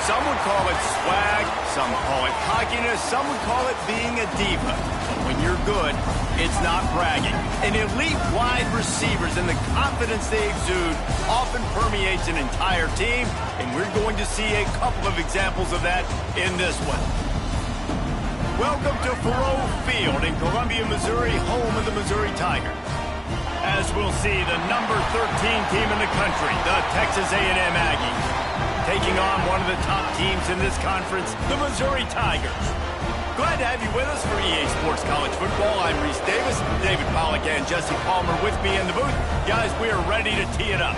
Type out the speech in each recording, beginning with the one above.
Some would call it swag, some call it cockiness, some would call it being a diva. But when you're good, it's not bragging. And elite wide receivers and the confidence they exude often permeates an entire team, and we're going to see a couple of examples of that in this one. Welcome to Faurot Field in Columbia, Missouri, home of the Missouri Tigers. As we'll see, the number 13 team in the country, the Texas A&M Aggies, taking on one of the top teams in this conference, the Missouri Tigers. Glad to have you with us for EA Sports College Football. I'm Reese Davis, David Pollack and Jesse Palmer with me in the booth. Guys, we are ready to tee it up.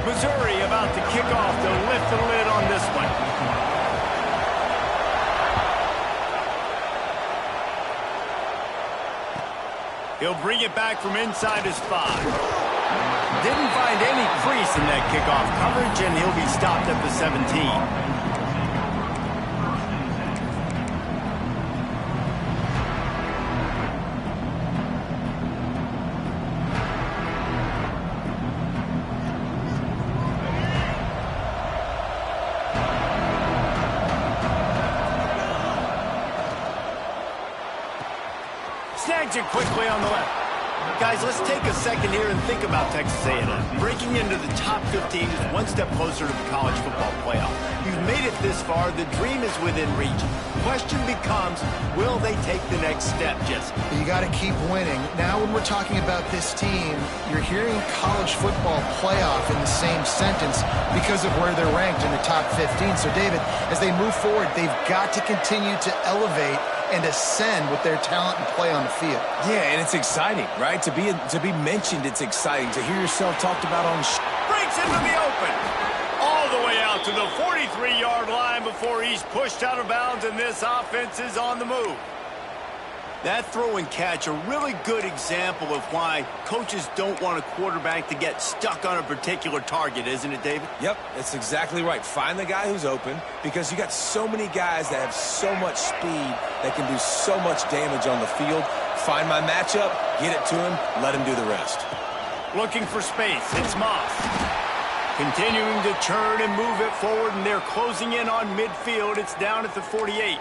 Missouri about to kick off to lift the lid on this one. He'll bring it back from inside his 5. Didn't find any crease in that kickoff coverage, and he'll be stopped at the 17. Snags it quickly on the left. Guys, let's take a second here and think about Texas A&M. Breaking into the top 15 is one step closer to the college football playoff. You've made it this far. The dream is within reach. Question becomes, will they take the next step, Jesse? You got to keep winning. Now when we're talking about this team, you're hearing college football playoff in the same sentence because of where they're ranked in the top 15. So, David, as they move forward, they've got to continue to elevate and ascend with their talent and play on the field. Yeah, and it's exciting, right? To be mentioned, it's exciting. To hear yourself talked about on... Breaks into the open. All the way out to the 43-yard line before he's pushed out of bounds, and this offense is on the move. That throw and catch, a really good example of why coaches don't want a quarterback to get stuck on a particular target, isn't it, David? Yep, that's exactly right. Find the guy who's open, because you got so many guys that have so much speed that can do so much damage on the field. Find my matchup, get it to him, let him do the rest. Looking for space, it's Moss. Continuing to churn and move it forward, and they're closing in on midfield. It's down at the 48.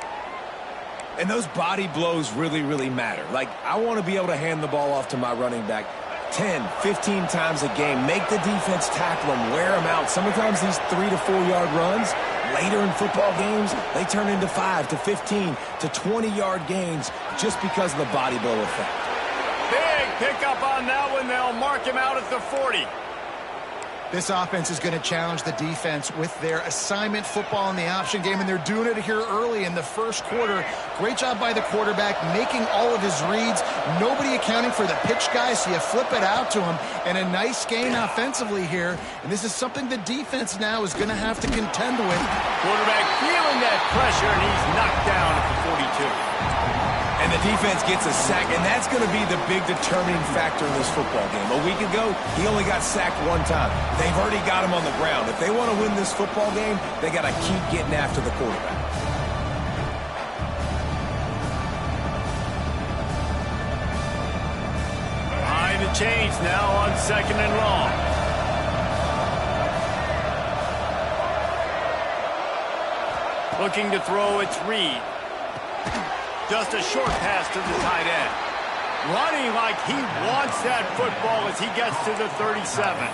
And those body blows really, really matter. Like, I want to be able to hand the ball off to my running back 10, 15 times a game. Make the defense tackle him, wear him out. Sometimes these 3 to 4 yard runs, later in football games, they turn into 5 to 15 to 20-yard gains just because of the body blow effect. Big pickup on that one. They'll mark him out at the 40. This offense is going to challenge the defense with their assignment football in the option game, and they're doing it here early in the first quarter. Great job by the quarterback, making all of his reads. Nobody accounting for the pitch guy, so you flip it out to him, and a nice gain offensively here. And this is something the defense now is going to have to contend with. Quarterback feeling that pressure, and he's knocked down at the 42. And the defense gets a sack, and that's going to be the big determining factor in this football game. A week ago, he only got sacked one time. They've already got him on the ground. If they want to win this football game, they got to keep getting after the quarterback. Behind the chains now on 2nd and long. Looking to throw, it's Reed. Just a short pass to the tight end. Running like he wants that football as he gets to the 37.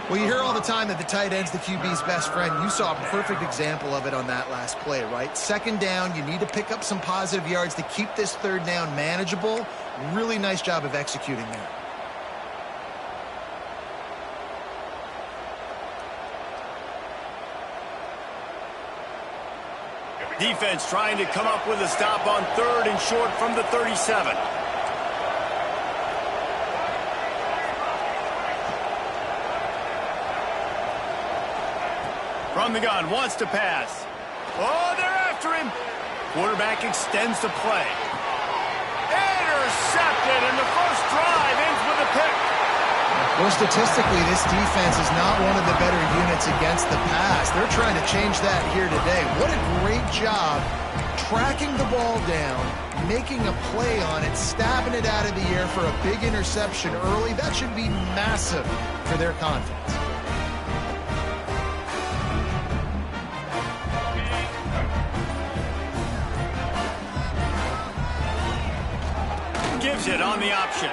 Well, you hear all the time that the tight end's the QB's best friend. You saw a perfect example of it on that last play, right? 2nd down, you need to pick up some positive yards to keep this 3rd down manageable. Really nice job of executing there. Defense trying to come up with a stop on 3rd and short from the 37. From the gun, wants to pass. Oh, they're after him. Quarterback extends the play. Intercepted, and the first drive ends with a pick. Well, statistically, this defense is not one of the better units against the pass. They're trying to change that here today. What a great job tracking the ball down, making a play on it, stabbing it out of the air for a big interception early. That should be massive for their confidence. Gives it on the option.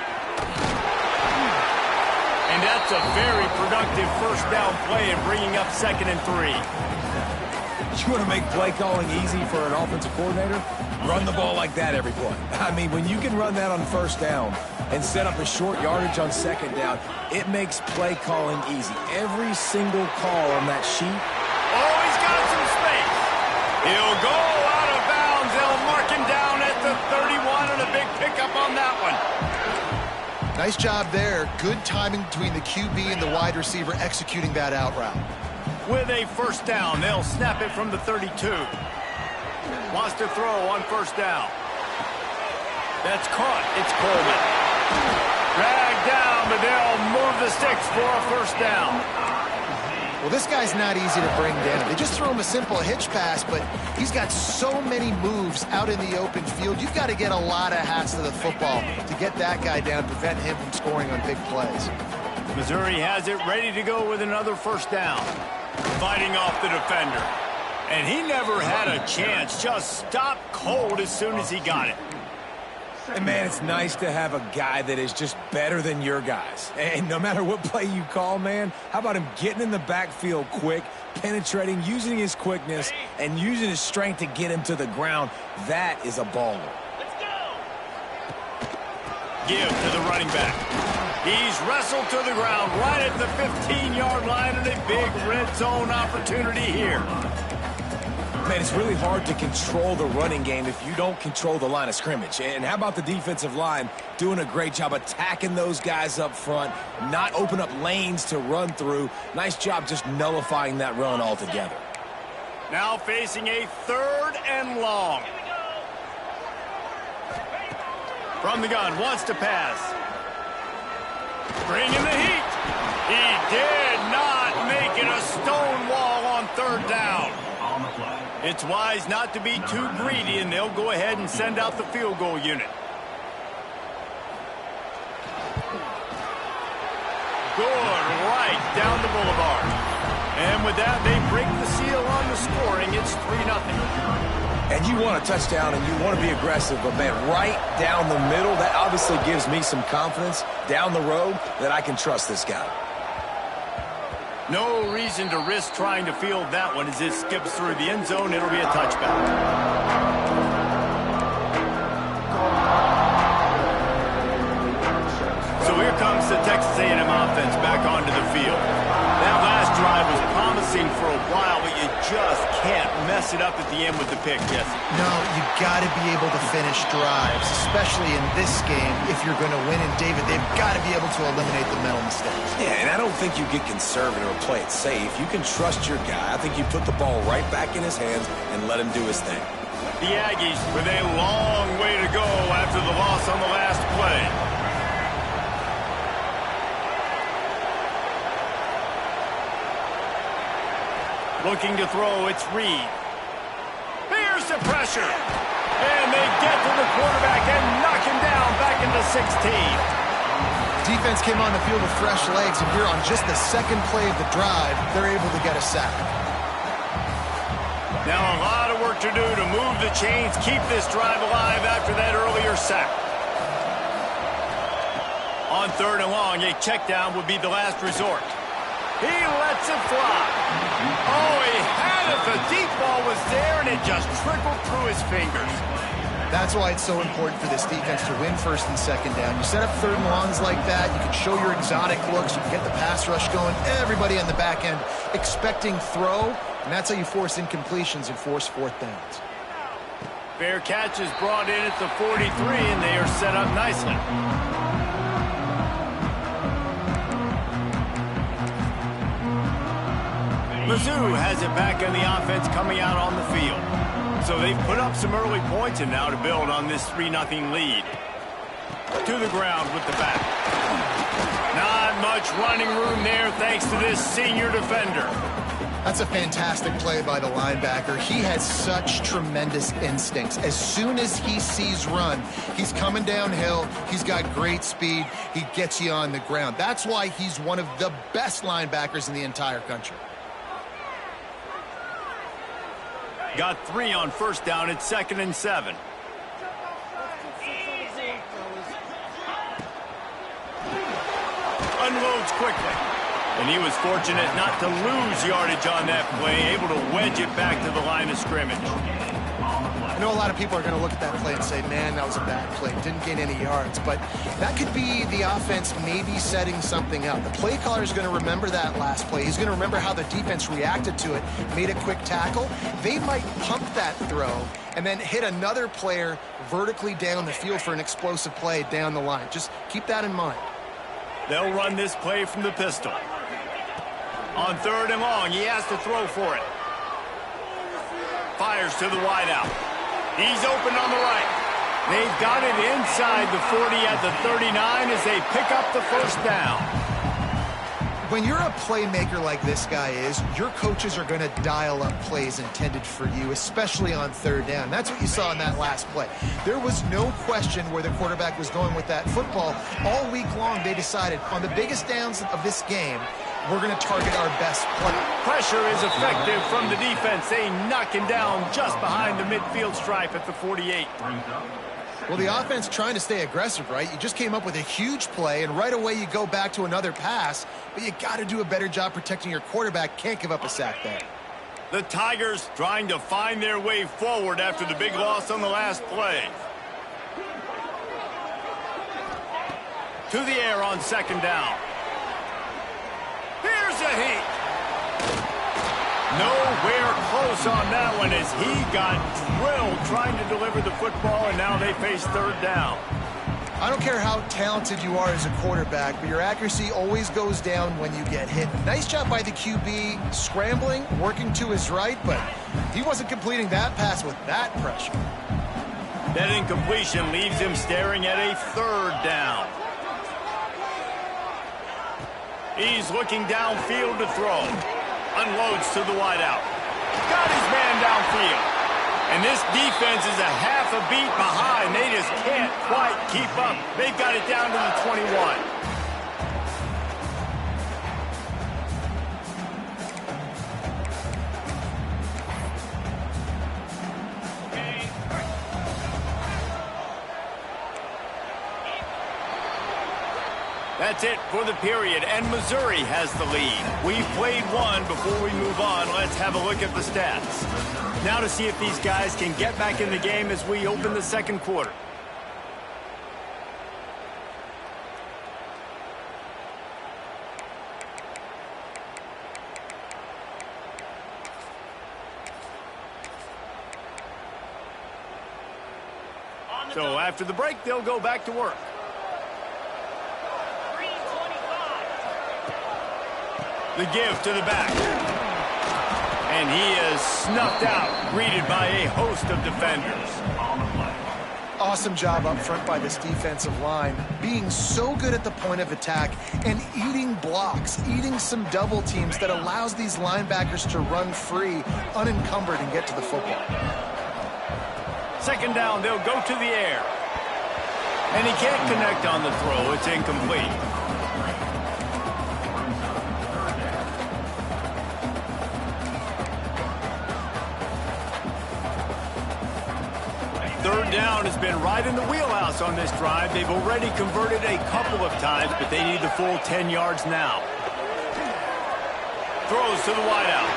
And that's a very productive first down play and bringing up 2nd and 3. You want to make play calling easy for an offensive coordinator? Run the ball like that every play. I mean, when you can run that on first down and set up a short yardage on 2nd down, it makes play calling easy. Every single call on that sheet. Oh, he's got some space. He'll go out of bounds. They'll mark him down at the 31 and a big pickup on that one. Nice job there. Good timing between the QB and the wide receiver executing that out route. With a first down, they'll snap it from the 32. Wants to throw on first down. That's caught. It's Coleman. Dragged down, but they'll move the sticks for a first down. Well, this guy's not easy to bring down. They just throw him a simple hitch pass, but he's got so many moves out in the open field. You've got to get a lot of hats to the football to get that guy down, prevent him from scoring on big plays. Missouri has it ready to go with another first down. Fighting off the defender. And he never had a chance. Just stopped cold as soon as he got it. And, man, it's nice to have a guy that is just better than your guys. And no matter what play you call, man, how about him getting in the backfield quick, penetrating, using his quickness, and using his strength to get him to the ground? That is a baller. Let's go. Give to the running back. He's wrestled to the ground right at the 15-yard line, and a big red zone opportunity here. Man, it's really hard to control the running game if you don't control the line of scrimmage. And how about the defensive line doing a great job attacking those guys up front, not open up lanes to run through. Nice job just nullifying that run altogether. Now facing a 3rd and long. From the gun, wants to pass. Bringing the heat. He did not make it a stone wall on 3rd down. It's wise not to be too greedy, and they'll go ahead and send out the field goal unit. Good, right down the boulevard. And with that, they break the seal on the scoring. It's 3-0. And you want a touchdown, and you want to be aggressive, but, man, right down the middle, that obviously gives me some confidence down the road that I can trust this guy. No reason to risk trying to field that one as it skips through the end zone. It'll be a touchback. So here comes the Texas A&M offense back onto the field. That last drive was promising for a while, but you just can't mess it up at the end with the pick, Jesse. No, you got to be able to finish drives, especially in this game. If you're going to win, and David, they've got to be able to eliminate the mental mistakes. Yeah, and I don't think you get conservative or play it safe. You can trust your guy. I think you put the ball right back in his hands and let him do his thing. The Aggies with a long way to go after the loss on the last play. Looking to throw, it's Reed. Here's the pressure. And they get to the quarterback and knock him down back into 16. Defense came on the field with fresh legs, and here on just the 2nd play of the drive, they're able to get a sack. Now a lot of work to do to move the chains, keep this drive alive after that earlier sack. On 3rd and long, a check down would be the last resort. He lets it fly. Oh, he had it. The deep ball was there, and it just trickled through his fingers. That's why it's so important for this defense to win 1st and 2nd down. You set up 3rd and longs like that, you can show your exotic looks, you can get the pass rush going, everybody on the back end expecting throw, and that's how you force incompletions and force 4th downs. Fair catch is brought in at the 43, and they are set up nicely. Mizzou has it back on the offense coming out on the field. So they've put up some early points and now to build on this 3-0 lead. To the ground with the back. Not Not much running room there thanks to this senior defender. That's a fantastic play by the linebacker. He has such tremendous instincts. As soon as he sees run, he's coming downhill. He's got great speed. He gets you on the ground. That's why he's one of the best linebackers in the entire country. Got 3 on first down. It's 2nd and 7. Unloads quickly. And he was fortunate not to lose yardage on that play, able to wedge it back to the line of scrimmage. I know a lot of people are going to look at that play and say, man, that was a bad play. Didn't gain any yards. But that could be the offense maybe setting something up. The play caller is going to remember that last play. He's going to remember how the defense reacted to it, made a quick tackle. They might pump that throw and then hit another player vertically down the field for an explosive play down the line. Just keep that in mind. They'll run this play from the pistol. On 3rd and long, he has to throw for it. Fires to the wideout. He's open on the right. They've got it inside the 40 at the 39 as they pick up the first down. When you're a playmaker like this guy is, your coaches are going to dial up plays intended for you, especially on 3rd down. That's what you saw in that last play. There was no question where the quarterback was going with that football. All week long, they decided on the biggest downs of this game, we're going to target our best play. Pressure is effective from the defense. They knock him down just behind the midfield stripe at the 48. Well, the offense trying to stay aggressive, right? You just came up with a huge play, and right away you go back to another pass, but you got to do a better job protecting your quarterback. Can't give up a sack there. The Tigers trying to find their way forward after the big loss on the last play. To the air on 2nd down. Here's a heat. Nowhere close on that one as he got drilled trying to deliver the football, and now they face 3rd down. I don't care how talented you are as a quarterback, but your accuracy always goes down when you get hit. Nice job by the QB scrambling, working to his right, but he wasn't completing that pass with that pressure. That incompletion leaves him staring at a 3rd down. He's looking downfield to throw. Unloads to the wideout. Got his man downfield. And this defense is a half a beat behind. They just can't quite keep up. They've got it down to the 21. That's it for the period, and Missouri has the lead. We've played one. Before we move on, let's have a look at the stats. Now to see if these guys can get back in the game as we open the 2nd quarter. So after the break, they'll go back to work. The give to the back. And he is snuffed out, greeted by a host of defenders. Awesome job up front by this defensive line, being so good at the point of attack and eating blocks, eating some double teams that allows these linebackers to run free, unencumbered, and get to the football. 2nd down, they'll go to the air. And he can't connect on the throw. It's incomplete. Third down has been right in the wheelhouse on this drive. They've already converted a couple of times, but they need the full 10 yards now. Throws to the wideout.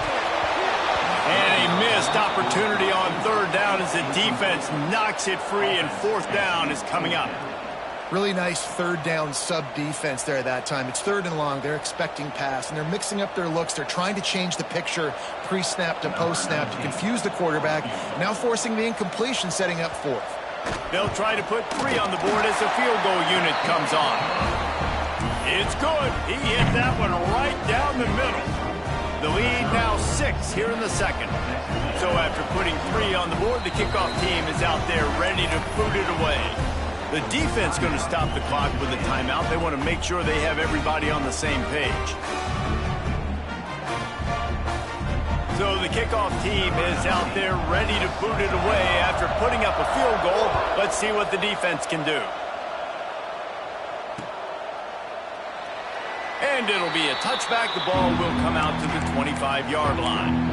And a missed opportunity on 3rd down as the defense knocks it free, and 4th down is coming up. Really nice 3rd down sub-defense there that time. It's 3rd and long. They're expecting pass, and they're mixing up their looks. They're trying to change the picture pre-snap to post-snap to confuse the quarterback, now forcing the incompletion, setting up 4th. They'll try to put 3 on the board as the field goal unit comes on. It's good. He hit that one right down the middle. The lead now 6 here in the 2nd. So after putting 3 on the board, the kickoff team is out there ready to boot it away. The defense going to stop the clock with a timeout. They want to make sure they have everybody on the same page. So the kickoff team is out there ready to boot it away after putting up a field goal. Let's see what the defense can do. And it'll be a touchback. The ball will come out to the 25-yard line.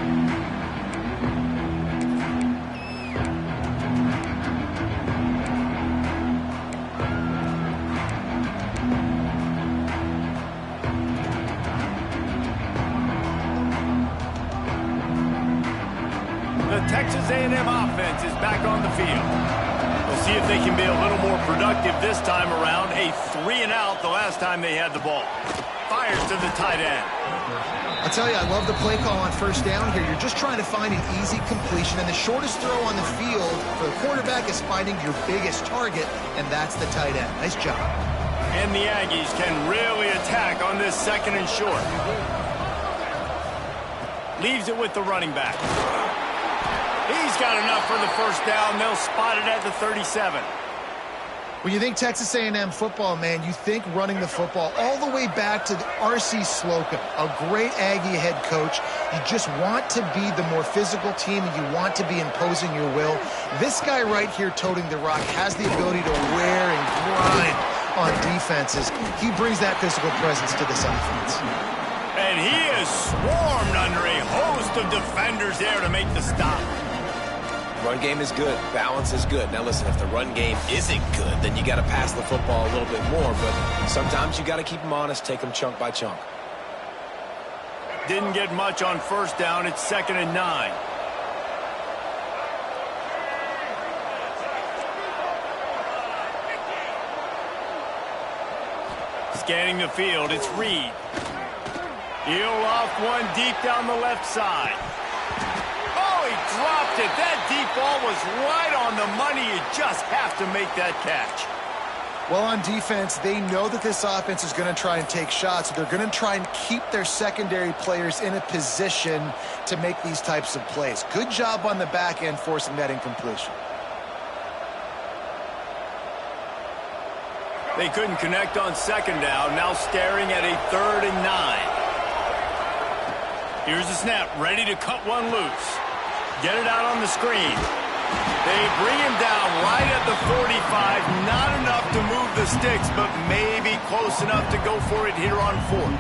The Texas A&M offense is back on the field. We'll see if they can be a little more productive this time around. A 3-and-out the last time they had the ball. Fires to the tight end. I'll tell you, I love the play call on first down here. You're just trying to find an easy completion, and the shortest throw on the field for the quarterback is finding your biggest target, and that's the tight end. Nice job. And the Aggies can really attack on this 2nd and short. Leaves it with the running back. He's got enough for the first down. They'll spot it at the 37. When you think Texas A&M football, man, you think running the football all the way back to R.C. Slocum, a great Aggie head coach. You just want to be the more physical team, and you want to be imposing your will. This guy right here toting the rock has the ability to wear and grind on defenses. He brings that physical presence to this offense. And he is swarmed under a host of defenders there to make the stop. Run game is good. Balance is good. Now, listen, if the run game isn't good, then you got to pass the football a little bit more. But sometimes you got to keep them honest, take them chunk by chunk. Didn't get much on first down. It's 2nd and 9. Scanning the field, it's Reed. He'll off one deep down the left side. Oh, he dropped it. That deep ball was right on the money. You just have to make that catch. Well, on defense, they know that this offense is going to try and take shots. They're going to try and keep their secondary players in a position to make these types of plays. Good job on the back end forcing that incompletion. They couldn't connect on 2nd down. Now staring at a 3rd and 9. Here's the snap, ready to cut one loose. Get it out on the screen. They bring him down right at the 45. Not enough to move the sticks, but maybe close enough to go for it here on 4th.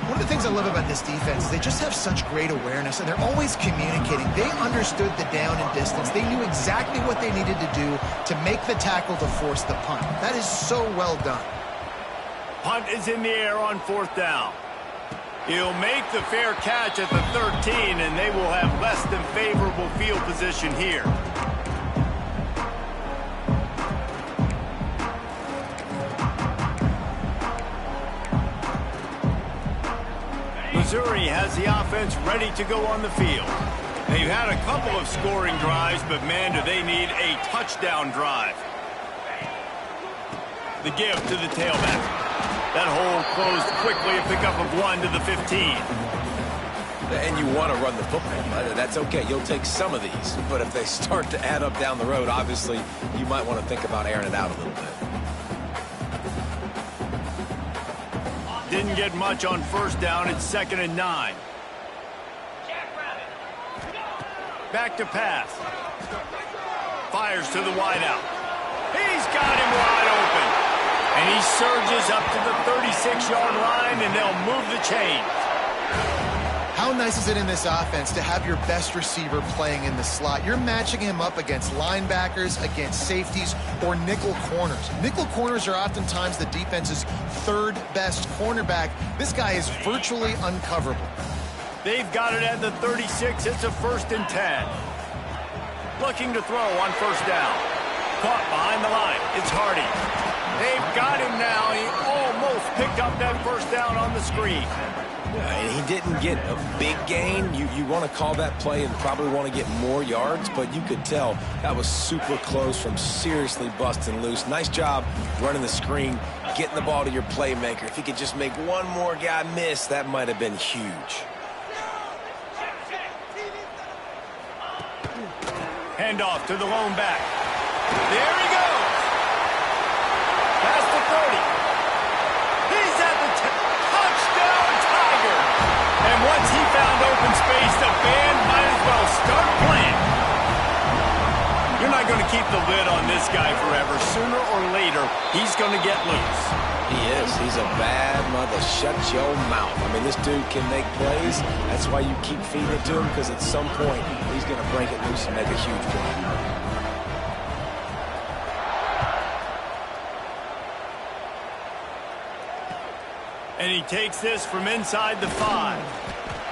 One of the things I love about this defense is they just have such great awareness, and they're always communicating. They understood the down and distance. They knew exactly what they needed to do to make the tackle to force the punt. That is so well done. Punt is in the air on 4th down. He'll make the fair catch at the 13, and they will have less than favorable field position here. Missouri has the offense ready to go on the field. They've had a couple of scoring drives, but man, do they need a touchdown drive. The give to the tailback. That hole closed quickly, a pickup of 1 to the 15. And you want to run the football. That's okay. You'll take some of these. But if they start to add up down the road, obviously, you might want to think about airing it out a little bit. Didn't get much on first down. It's 2nd and 9. Back to pass. Fires to the wideout. He's got him wide open. And he surges up to the 36-yard line, and they'll move the chain. How nice is it in this offense to have your best receiver playing in the slot? You're matching him up against linebackers, against safeties, or nickel corners. Nickel corners are oftentimes the defense's 3rd best cornerback. This guy is virtually uncoverable. They've got it at the 36. It's a 1st and 10. Looking to throw on first down. Caught behind the line. It's Hardy. They've got him now. He almost picked up that first down on the screen. And he didn't get a big gain. You want to call that play and probably want to get more yards, but you could tell that was super close from seriously busting loose. Nice job running the screen, getting the ball to your playmaker. If he could just make one more guy miss, that might have been huge. Handoff to the lone back. There he goes. the lid on this guy forever. Sooner or later, he's going to get loose. He is. He's a bad mother. Shut your mouth. I mean, this dude can make plays. That's why you keep feeding it to him, because at some point, he's going to break it loose and make a huge play. And he takes this from inside the 5.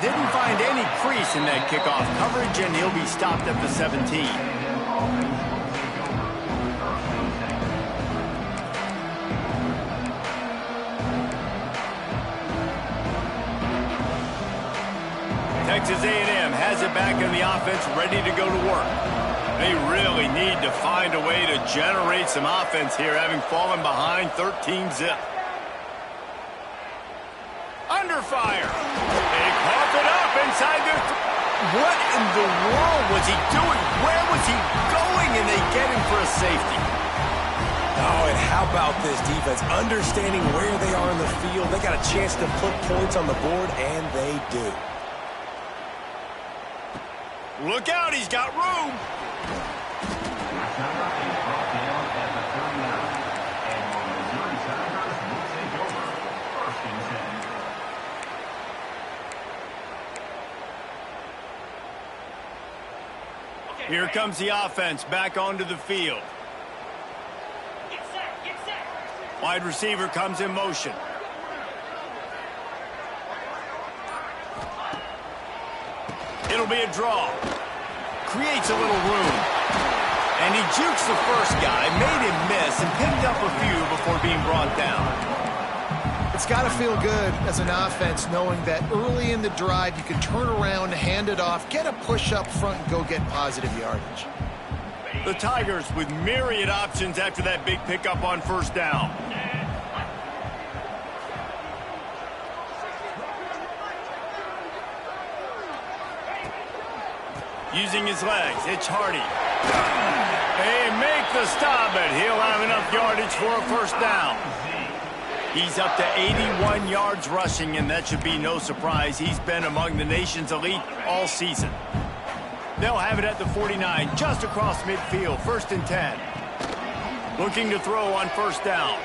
Didn't find any crease in that kickoff coverage, and he'll be stopped at the 17. Texas A&M has it back in the offense, ready to go to work. They really need to find a way to generate some offense here, having fallen behind 13-zip. Under fire. They cough it up inside their... What in the world was he doing? Where was he going? And they get him for a safety. Oh, and how about this defense? Understanding where they are in the field. They got a chance to put points on the board, and they do. Look out, he's got room. Here comes the offense back onto the field. Wide receiver comes in motion. It'll be a draw. Creates a little room. And he jukes the first guy, made him miss, and picked up a few before being brought down. It's got to feel good as an offense knowing that early in the drive you can turn around, hand it off, get a push up front, and go get positive yardage. The Tigers with myriad options after that big pickup on first down. Using his legs, it's Hardy. They make the stop, but he'll have enough yardage for a first down. He's up to 81 yards rushing, and that should be no surprise. He's been among the nation's elite all season. They'll have it at the 49, just across midfield, 1st and 10. Looking to throw on first down.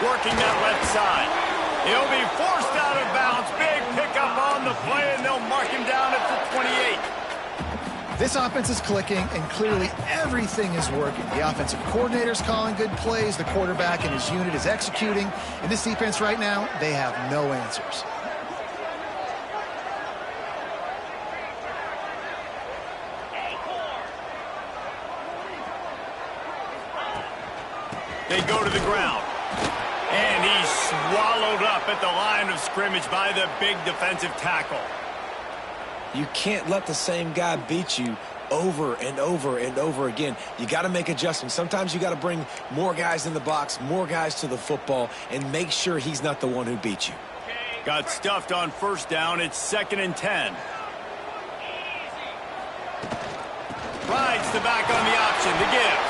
Working that left side. He'll be forced out of bounds. Big pickup on the play, and they'll mark him down at the 28. This offense is clicking, and clearly everything is working. The offensive coordinator's calling good plays. The quarterback and his unit is executing. In this defense right now, they have no answers. They go to the ground. And he's swallowed up at the line of scrimmage by the big defensive tackle. You can't let the same guy beat you over and over and over again. You got to make adjustments. Sometimes you got to bring more guys in the box, more guys to the football, and make sure he's not the one who beat you. Got stuffed on first down. It's 2nd and 10. Rides the back on the option. The give.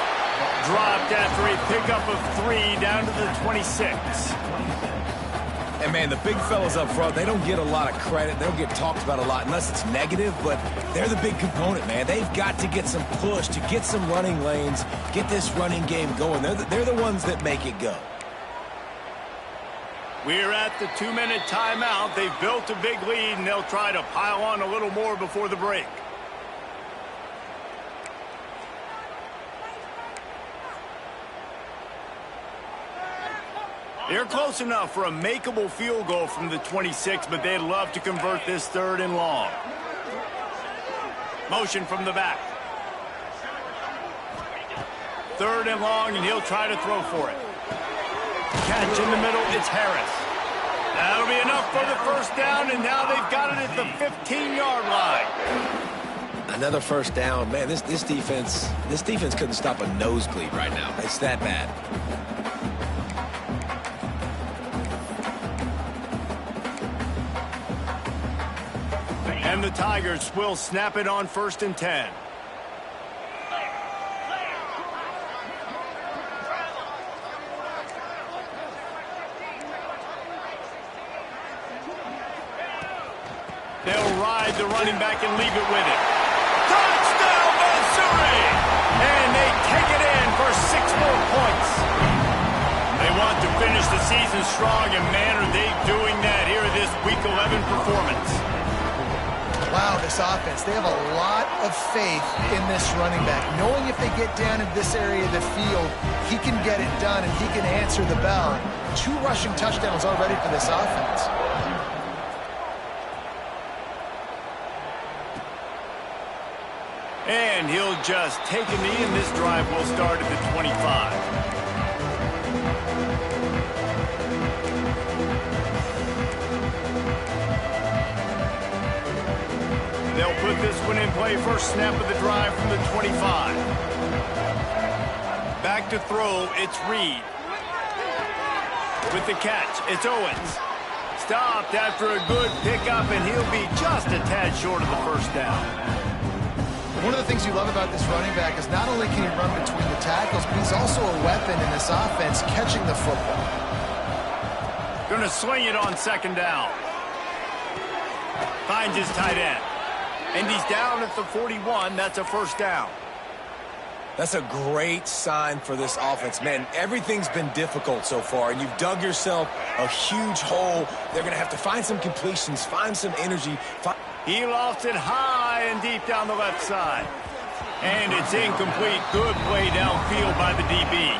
Dropped after a pickup of 3 down to the 26. And, man, the big fellas up front, they don't get a lot of credit. They don't get talked about a lot unless it's negative, but they're the big component, man. They've got to get some push, to get some running lanes, get this running game going. They're the ones that make it go. We're at the 2-minute timeout. They've built a big lead, and they'll try to pile on a little more before the break. They're close enough for a makeable field goal from the 26, but they'd love to convert this 3rd and long. Motion from the back. 3rd and long, and he'll try to throw for it. Catch in the middle, it's Harris. That'll be enough for the first down, and now they've got it at the 15-yard line. Another first down. Man, this defense couldn't stop a nosebleed right now. It's that bad. And the Tigers will snap it on 1st and 10. They'll ride the running back and leave it with him. Touchdown, Missouri! And they take it in for 6 more points. They want to finish the season strong, and man, are they doing that here this Week 11 performance. Wow, this offense, they have a lot of faith in this running back. Knowing if they get down in this area of the field, he can get it done and he can answer the bell. 2 rushing touchdowns already for this offense. And he'll just take a knee, and this drive will start at the 25. They'll put this one in play. First snap of the drive from the 25. Back to throw, it's Reed. With the catch, it's Owens. Stopped after a good pickup, and he'll be just a tad short of the first down. One of the things you love about this running back is not only can he run between the tackles, but he's also a weapon in this offense catching the football. Gonna swing it on second down. Finds his tight end. And he's down at the 41. That's a first down. That's a great sign for this offense. Man, everything's been difficult so far, and you've dug yourself a huge hole. They're going to have to find some completions, find some energy. He lost it high and deep down the left side. And it's incomplete. Good play downfield by the DB.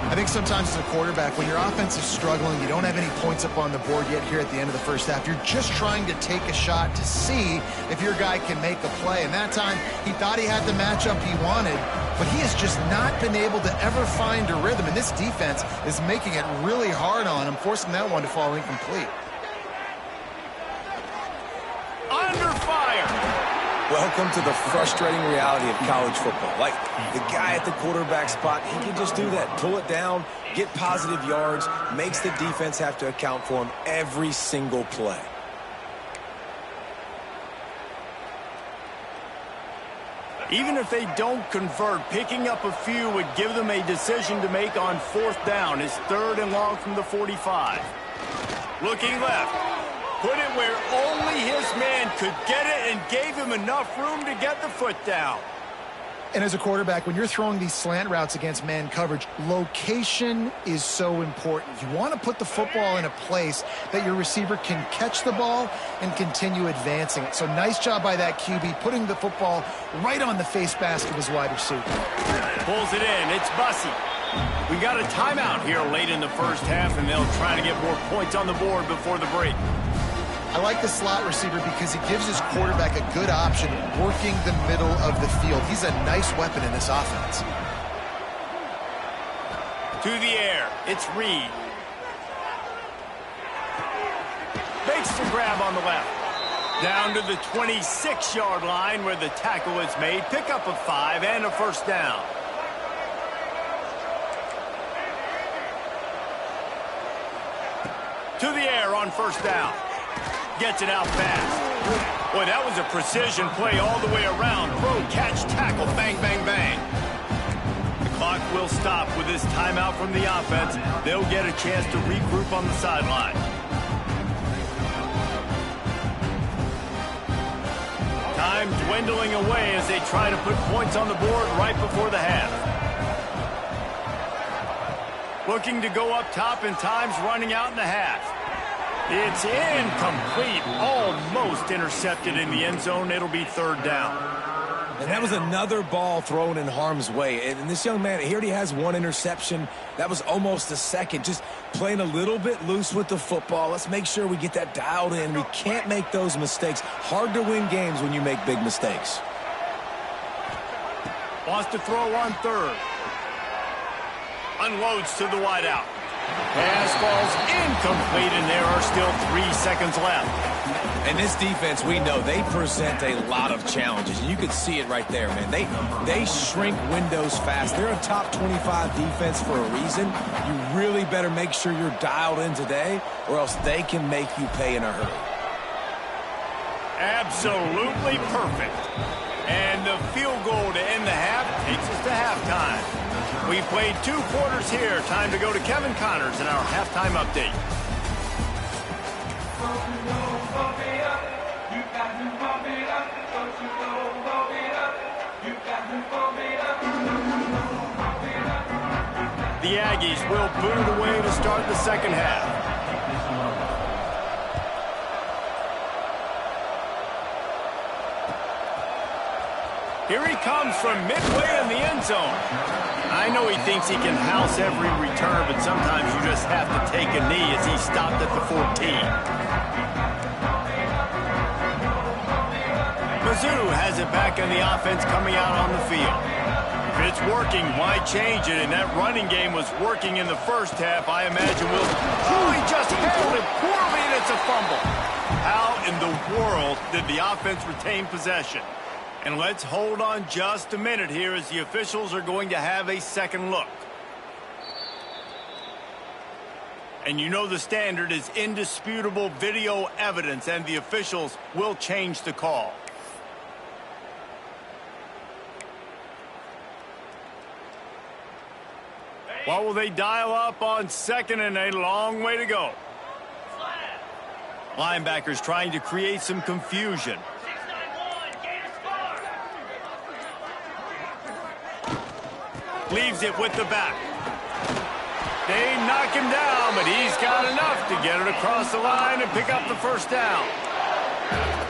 I think sometimes as a quarterback, when your offense is struggling, you don't have any points up on the board yet here at the end of the first half. You're just trying to take a shot to see if your guy can make a play. And that time, he thought he had the matchup he wanted, but he has just not been able to ever find a rhythm. And this defense is making it really hard on him, forcing that one to fall incomplete. Under fire. Welcome to the frustrating reality of college football. Like, the guy at the quarterback spot, he can just do that. Pull it down, get positive yards, makes the defense have to account for him every single play. Even if they don't convert, picking up a few would give them a decision to make on fourth down. It's 3rd and long from the 45. Looking left. Put it where only his man could get it and gave him enough room to get the foot down. And as a quarterback, when you're throwing these slant routes against man coverage, location is so important. You want to put the football in a place that your receiver can catch the ball and continue advancing it. So nice job by that QB, putting the football right on the face mask of his wide receiver. Pulls it in. It's Bussey. We got a timeout here late in the first half, and they'll try to get more points on the board before the break. I like the slot receiver because he gives his quarterback a good option working the middle of the field. He's a nice weapon in this offense. To the air, it's Reed. Makes the grab on the left. Down to the 26-yard line where the tackle is made. Pick up a 5 and a first down. To the air on first down. Gets it out fast. Boy, that was a precision play all the way around. Throw, catch, tackle, bang, bang, bang. The clock will stop with this timeout from the offense. They'll get a chance to regroup on the sideline. Time dwindling away as they try to put points on the board right before the half. Looking to go up top, and time's running out in the half. It's incomplete, almost intercepted in the end zone. It'll be 3rd down. And that was another ball thrown in harm's way. And this young man, he already has 1 interception. That was almost a second. Just playing a little bit loose with the football. Let's make sure we get that dialed in. We can't make those mistakes. Hard to win games when you make big mistakes. Wants to throw on 3rd. Unloads to the wideout. Pass falls incomplete, and there are still 3 seconds left. And this defense, we know, they present a lot of challenges. And you can see it right there, man. They shrink windows fast. They're a top 25 defense for a reason. You really better make sure you're dialed in today, or else they can make you pay in a hurry. Absolutely perfect. And the field goal to end the half takes us to halftime. We played 2 quarters here. Time to go to Kevin Connors in our halftime update. the Aggies will boot it away to start the second half. Here he comes from midway in the end zone. I know he thinks he can house every return, but sometimes you just have to take a knee as he stopped at the 14. Mizzou has it back in the offense coming out on the field. If it's working, why change it? And that running game was working in the first half. I imagine we'll... Oh, he just handled it poorly, and it's a fumble. How in the world did the offense retain possession? And let's hold on just a minute here as the officials are going to have a second look. And you know the standard is indisputable video evidence, and the officials will change the call. What will they dial up on second and a long way to go? Linebackers trying to create some confusion. Leaves it with the back. They knock him down, but he's got enough to get it across the line and pick up the first down.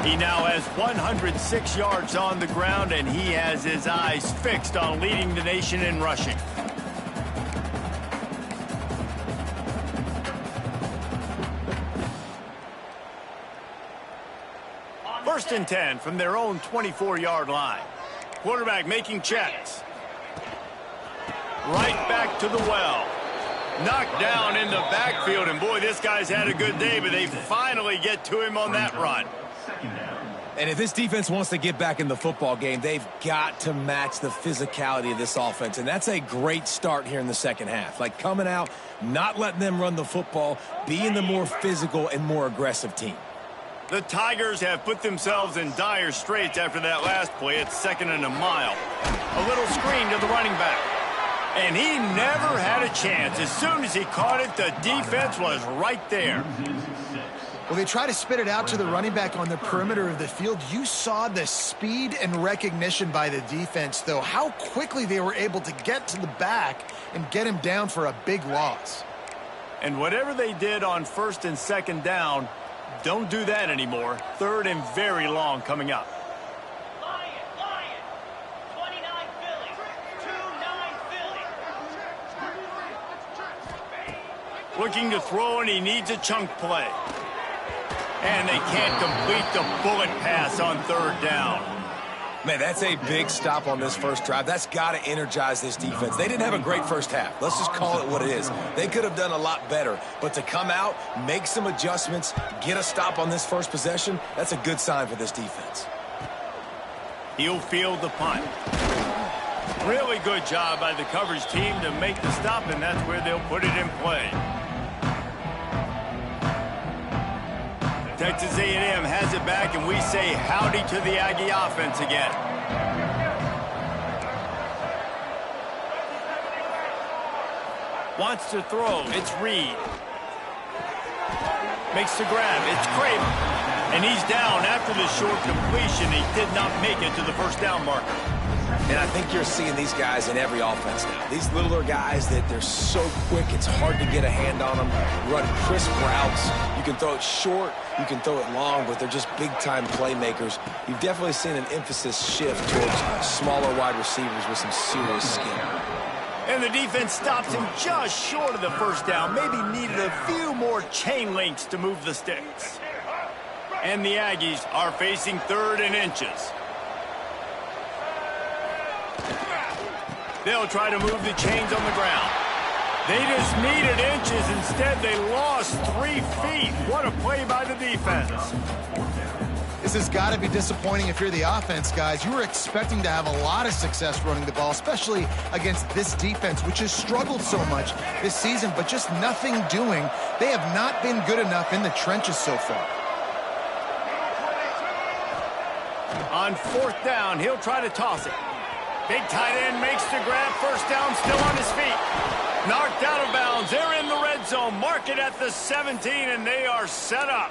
He now has 106 yards on the ground, and he has his eyes fixed on leading the nation in rushing. First and 10 from their own 24-yard line. Quarterback making checks. Right back to the well. Knocked down in the backfield, and boy, this guy's had a good day, but they finally get to him on that run. And if this defense wants to get back in the football game, they've got to match the physicality of this offense, and that's a great start here in the second half. Like coming out, not letting them run the football, being the more physical and more aggressive team. The Tigers have put themselves in dire straits after that last play. It's second and a mile. A little screen to the running back. And he never had a chance. As soon as he caught it, the defense was right there. Well, they try to spit it out to the running back on the perimeter of the field. You saw the speed and recognition by the defense, though, how quickly they were able to get to the back and get him down for a big loss. And whatever they did on first and second down, don't do that anymore. Third and very long coming up. Looking to throw, and he needs a chunk play. And they can't complete the bullet pass on third down. Man, that's a big stop on this first drive. That's got to energize this defense. They didn't have a great first half. Let's just call it what it is. They could have done a lot better. But to come out, make some adjustments, get a stop on this first possession, that's a good sign for this defense. He'll field the punt. Really good job by the coverage team to make the stop, and that's where they'll put it in play. Texas A&M has it back, and we say howdy to the Aggie offense again. Wants to throw. It's Reed. Makes the grab. It's Craven. And he's down after the short completion. He did not make it to the first down marker. And I think you're seeing these guys in every offense now. These littler guys that they're so quick, it's hard to get a hand on them. Run crisp routes. You can throw it short, you can throw it long, but they're just big-time playmakers. You've definitely seen an emphasis shift towards smaller wide receivers with some serious skill. And the defense stops him just short of the first down. Maybe needed a few more chain links to move the sticks. And the Aggies are facing third and inches. They'll try to move the chains on the ground. They just needed inches. Instead, they lost 3 feet. What a play by the defense. This has got to be disappointing if you're the offense, guys. You were expecting to have a lot of success running the ball, especially against this defense, which has struggled so much this season, but just nothing doing. They have not been good enough in the trenches so far. On fourth down, he'll try to toss it. Big tight end makes the grab. First down, still on his feet. Knocked out of bounds. They're in the red zone. Mark it at the 17, and they are set up.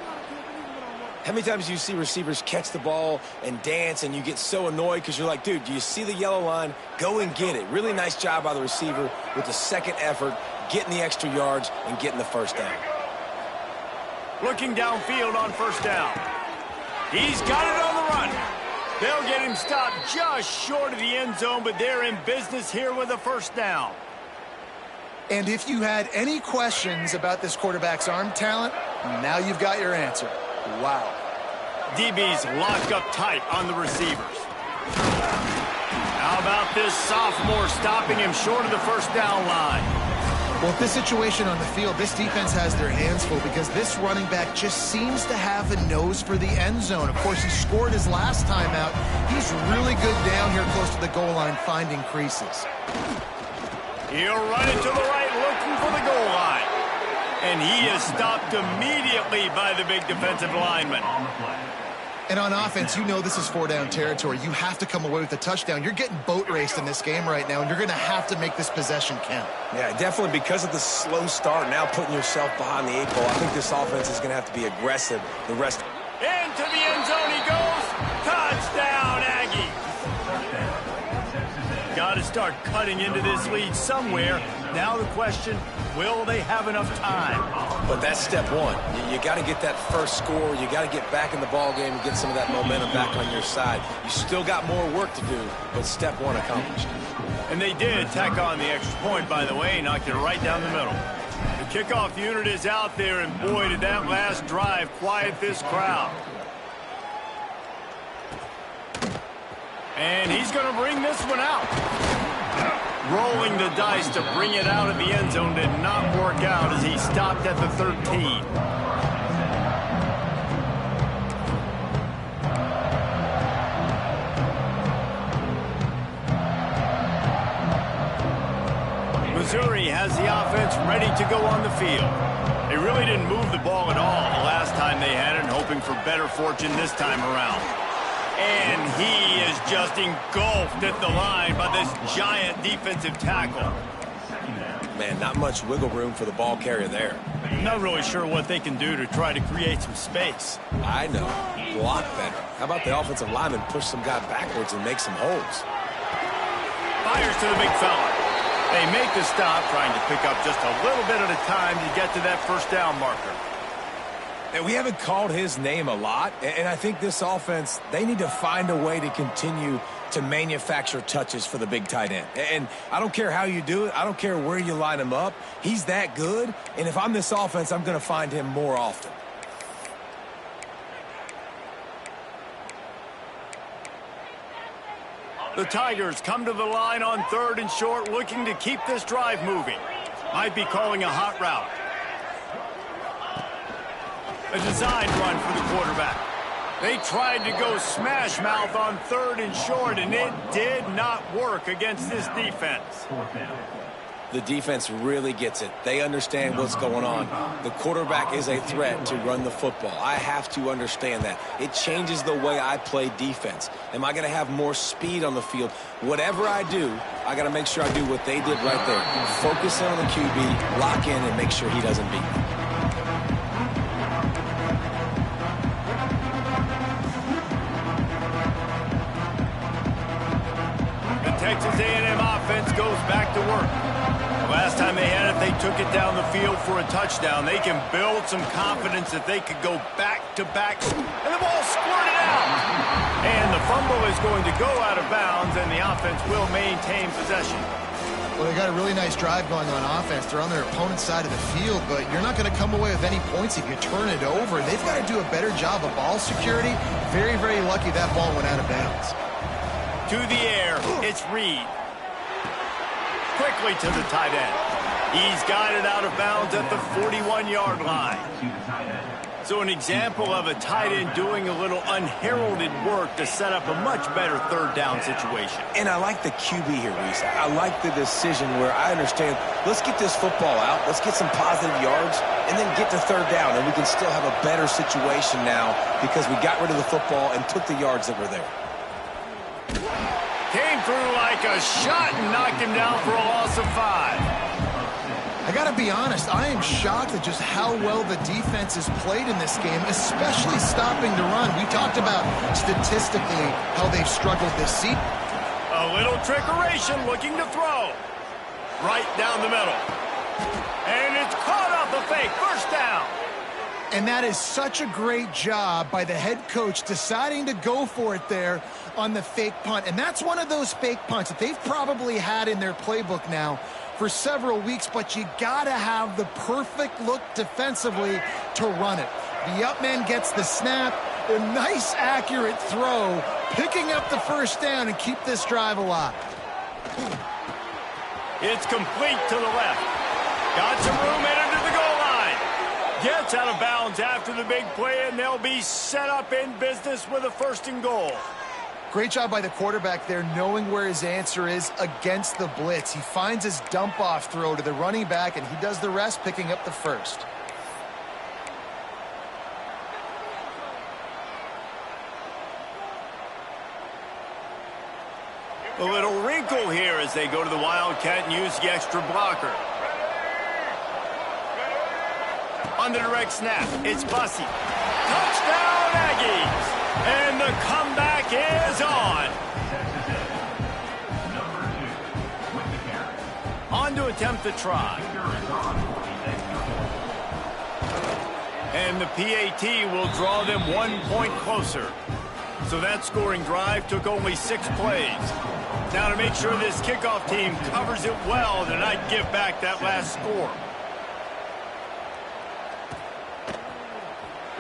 How many times do you see receivers catch the ball and dance and you get so annoyed because you're like, dude, do you see the yellow line? Go and get it. Really nice job by the receiver with the second effort, getting the extra yards and getting the first down. Looking downfield on first down. He's got it on the run. They'll get him stopped just short of the end zone, but they're in business here with a first down. And if you had any questions about this quarterback's arm talent, now you've got your answer. Wow. DB's locked up tight on the receivers. How about this sophomore stopping him short of the first down line? Well, with this situation on the field, this defense has their hands full because this running back just seems to have a nose for the end zone. Of course, he scored his last time out. He's really good down here close to the goal line, finding creases. He'll run it to the right, looking for the goal line. And he is stopped immediately by the big defensive lineman. And on offense, you know this is four-down territory. You have to come away with a touchdown. You're getting boat raced in this game right now, and you're going to have to make this possession count. Yeah, definitely because of the slow start, now putting yourself behind the 8 ball. I think this offense is going to have to be aggressive the rest. Into the end zone he goes. Touchdown, Aggies. Got to start cutting into this lead somewhere. Now the question, will they have enough time? But that's step one. You got to get that first score. You got to get back in the ball game and get some of that momentum back on your side. You still got more work to do, but step one accomplished. And they did tack on the extra point, by the way, knocked it right down the middle. The kickoff unit is out there, and boy, did that last drive quiet this crowd. And he's going to bring this one out. Rolling the dice to bring it out of the end zone did not work out as he stopped at the 13. Missouri has the offense ready to go on the field. They really didn't move the ball at all the last time they had it, hoping for better fortune this time around. And he is just engulfed at the line by this giant defensive tackle. Man, not much wiggle room for the ball carrier there. I'm not really sure what they can do to try to create some space. I know. Block better. How about the offensive lineman push some guy backwards and make some holes? Fires to the big fella. They make the stop, trying to pick up just a little bit at a time to get to that first down marker. And we haven't called his name a lot, and I think this offense, they need to find a way to continue to manufacture touches for the big tight end. And I don't care how you do it. I don't care where you line him up. He's that good, and if I'm this offense, I'm going to find him more often. The Tigers come to the line on 3rd and short, looking to keep this drive moving. Might be calling a hot route. A design run for the quarterback. They tried to go smash mouth on 3rd and short, and it did not work against this defense. The defense really gets it. They understand what's going on. The quarterback is a threat to run the football. I have to understand that. It changes the way I play defense. Am I going to have more speed on the field? Whatever I do, I got to make sure I do what they did right there. Focus in on the QB, lock in, and make sure he doesn't beat me. Texas A&M offense goes back to work. The last time they had it, they took it down the field for a touchdown. They can build some confidence that they could go back-to-back, and the ball squirted out. And the fumble is going to go out of bounds, and the offense will maintain possession. Well, they got a really nice drive going on offense. They're on their opponent's side of the field, but you're not going to come away with any points if you turn it over. They've got to do a better job of ball security. Very, very lucky that ball went out of bounds. To the air, it's Reed. Quickly to the tight end. He's got it out of bounds at the 41-yard line. So an example of a tight end doing a little unheralded work to set up a much better 3rd down situation. And I like the QB here, Reese. I like the decision where I understand, let's get this football out, let's get some positive yards, and then get to 3rd down, and we can still have a better situation now because we got rid of the football and took the yards that were there. Came through like a shot and knocked him down for a loss of 5. I got to be honest, I am shocked at just how well the defense has played in this game, especially stopping the run. We talked about statistically how they've struggled this season. A little trickeration, looking to throw. Right down the middle. And it's caught off the fake. First down. And that is such a great job by the head coach deciding to go for it there on the fake punt. And that's one of those fake punts that they've probably had in their playbook now for several weeks, but you gotta have the perfect look defensively to run it. The up man gets the snap, a nice accurate throw, picking up the first down and keep this drive alive. It's complete to the left. Got some room and into the goal line. Gets out of bounds after the big play, and they'll be set up in business with a 1st and goal. Great job by the quarterback there, knowing where his answer is against the blitz. He finds his dump-off throw to the running back, and he does the rest, picking up the first. A little wrinkle here as they go to the Wildcat and use the extra blocker. On the direct snap, it's Bussey. Touchdown, Aggies! And the comeback is on. On to attempt the try. And the PAT will draw them 1 point closer. So that scoring drive took only 6 plays. Now to make sure this kickoff team covers it well to not give back that last score.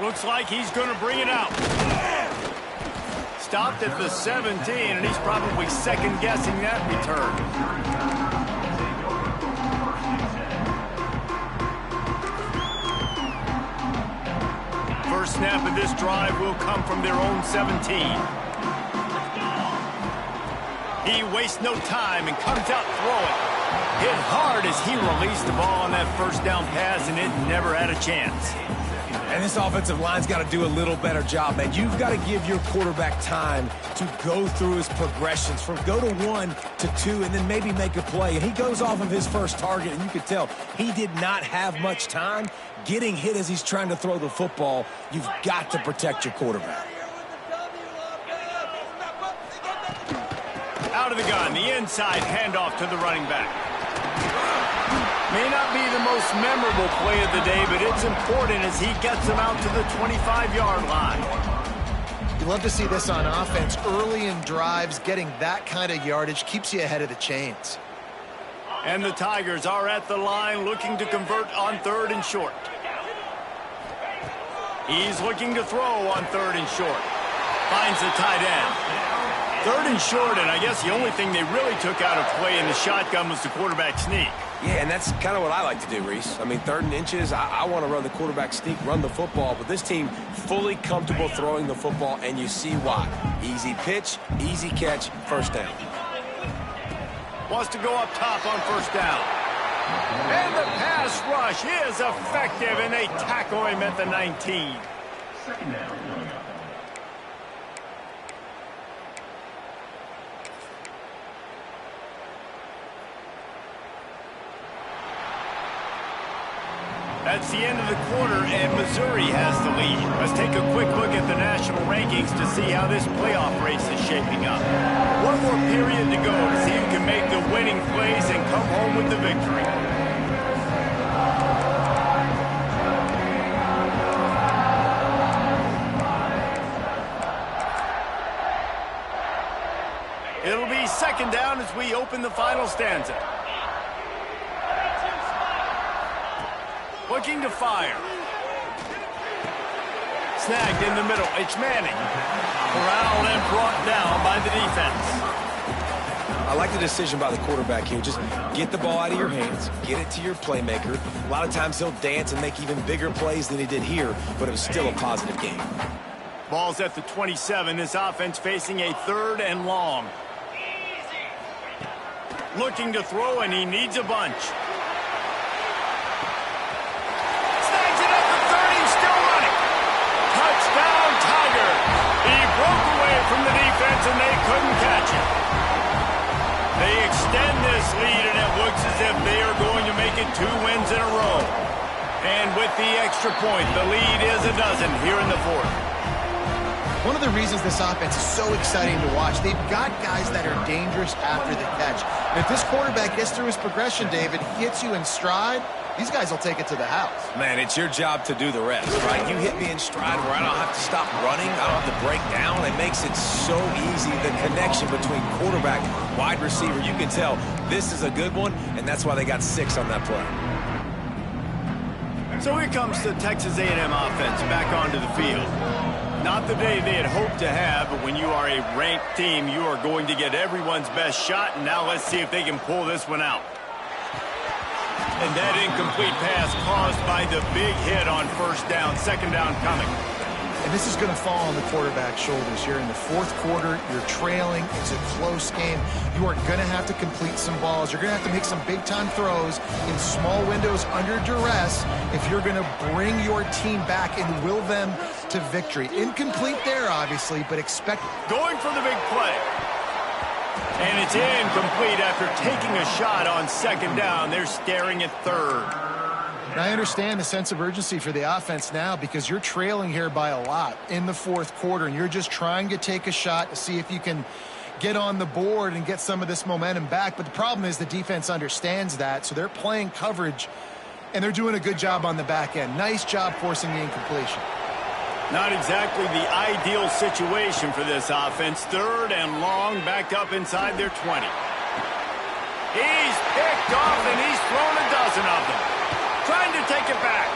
Looks like he's going to bring it out. Stopped at the 17, and he's probably second-guessing that return. First snap of this drive will come from their own 17. He wastes no time and comes out throwing. Hit hard as he released the ball on that first down pass, and it never had a chance. And this offensive line's got to do a little better job, man. You've got to give your quarterback time to go through his progressions from go to 1 to 2 and then maybe make a play. And he goes off of his first target, and you could tell he did not have much time getting hit as he's trying to throw the football. You've got to protect your quarterback. Out of the gun, the inside handoff to the running back. May not be the most memorable play of the day, but it's important as he gets them out to the 25-yard line. You love to see this on offense. Early in drives, getting that kind of yardage keeps you ahead of the chains. And the Tigers are at the line looking to convert on 3rd and short. He's looking to throw on 3rd and short. Finds the tight end. 3rd and short, and I guess the only thing they really took out of play in the shotgun was the quarterback sneak. Yeah, and that's kind of what I like to do, Reese. I mean, 3rd and inches, I want to run the quarterback sneak, run the football, but this team fully comfortable throwing the football, and you see why. Easy pitch, easy catch, first down. Wants to go up top on first down. And the pass rush is effective, and they tackle him at the 19. Second down. That's the end of the quarter, and Missouri has the lead. Let's take a quick look at the national rankings to see how this playoff race is shaping up. One more period to go to see who can make the winning plays and come home with the victory. It'll be second down as we open the final stanza. Looking to fire. Snagged in the middle. It's Manning. Corralled and brought down by the defense. I like the decision by the quarterback here. Just get the ball out of your hands. Get it to your playmaker. A lot of times he'll dance and make even bigger plays than he did here, but it was still a positive game. Ball's at the 27. This offense facing a 3rd and long. Looking to throw, and he needs a bunch. Touchdown, Tiger. He broke away from the defense, and they couldn't catch him. They extend this lead, and it looks as if they are going to make make it 2 wins in a row. And with the extra point, the lead is a dozen here in the fourth. One of the reasons this offense is so exciting to watch, they've got guys that are dangerous after the catch. And if this quarterback gets through his progression, David, hits you in stride, these guys will take it to the house. Man, it's your job to do the rest, right? You hit me in stride where I don't have to stop running, I don't have to break down. It makes it so easy, the connection between quarterback, wide receiver. You can tell this is a good one, and that's why they got 6 on that play. So here comes the Texas A&M offense back onto the field. Not the day they had hoped to have, but when you are a ranked team, you are going to get everyone's best shot, and now let's see if they can pull this one out. And that incomplete pass caused by the big hit on first down, second down coming. And this is going to fall on the quarterback's shoulders here in the fourth quarter. You're trailing. It's a close game. You are going to have to complete some balls. You're going to have to make some big-time throws in small windows under duress if you're going to bring your team back and will them to victory. Incomplete there, obviously, but expect... Going for the big play. And it's incomplete after taking a shot on second down. They're staring at third. And I understand the sense of urgency for the offense now because you're trailing here by a lot in the fourth quarter, and you're just trying to take a shot to see if you can get on the board and get some of this momentum back. But the problem is the defense understands that, so they're playing coverage, and they're doing a good job on the back end. Nice job forcing the incompletion. Not exactly the ideal situation for this offense. Third and long, back up inside their 20. He's picked off, and he's thrown a dozen of them. Trying to take it back.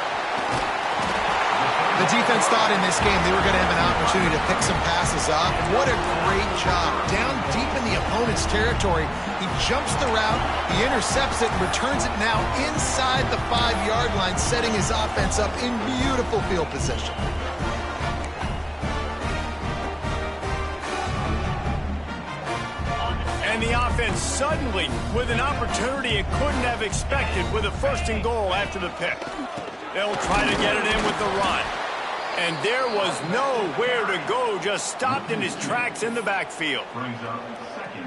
The defense thought in this game they were going to have an opportunity to pick some passes off. What a great job. Down deep in the opponent's territory, he jumps the route, he intercepts it, and returns it now inside the 5-yard line, setting his offense up in beautiful field position. And the offense suddenly with an opportunity it couldn't have expected with a first and goal after the pick. They'll try to get it in with the run. And there was nowhere to go, just stopped in his tracks in the backfield.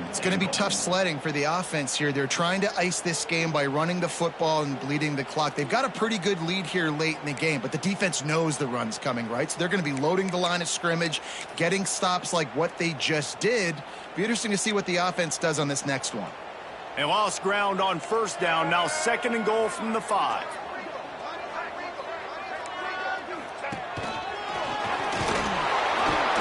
It's going to be tough sledding for the offense here. They're trying to ice this game by running the football and bleeding the clock. They've got a pretty good lead here late in the game, but the defense knows the run's coming, right? So they're going to be loading the line of scrimmage, getting stops like what they just did. Be interesting to see what the offense does on this next one. And lost ground on first down, now second and goal from the 5.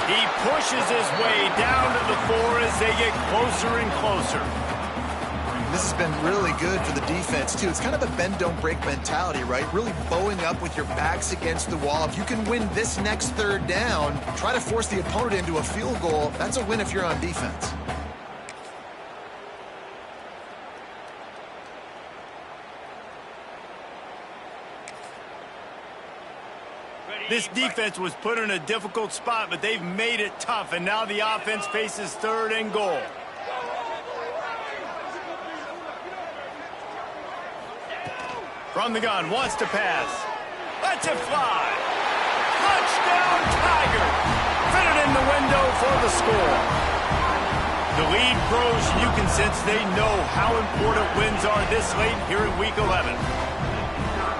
He pushes his way down to the 4 as they get closer and closer. This has been really good for the defense, too. It's kind of a bend-don't-break mentality, right? Really bowing up with your backs against the wall. If you can win this next third down, try to force the opponent into a field goal. That's a win if you're on defense. This defense was put in a difficult spot, but they've made it tough, and now the offense faces third and goal. From the gun, wants to pass. Lets it fly. Touchdown, Tiger. Fitted in the window for the score. The lead grows, and you can sense they know how important wins are this late here in Week 11.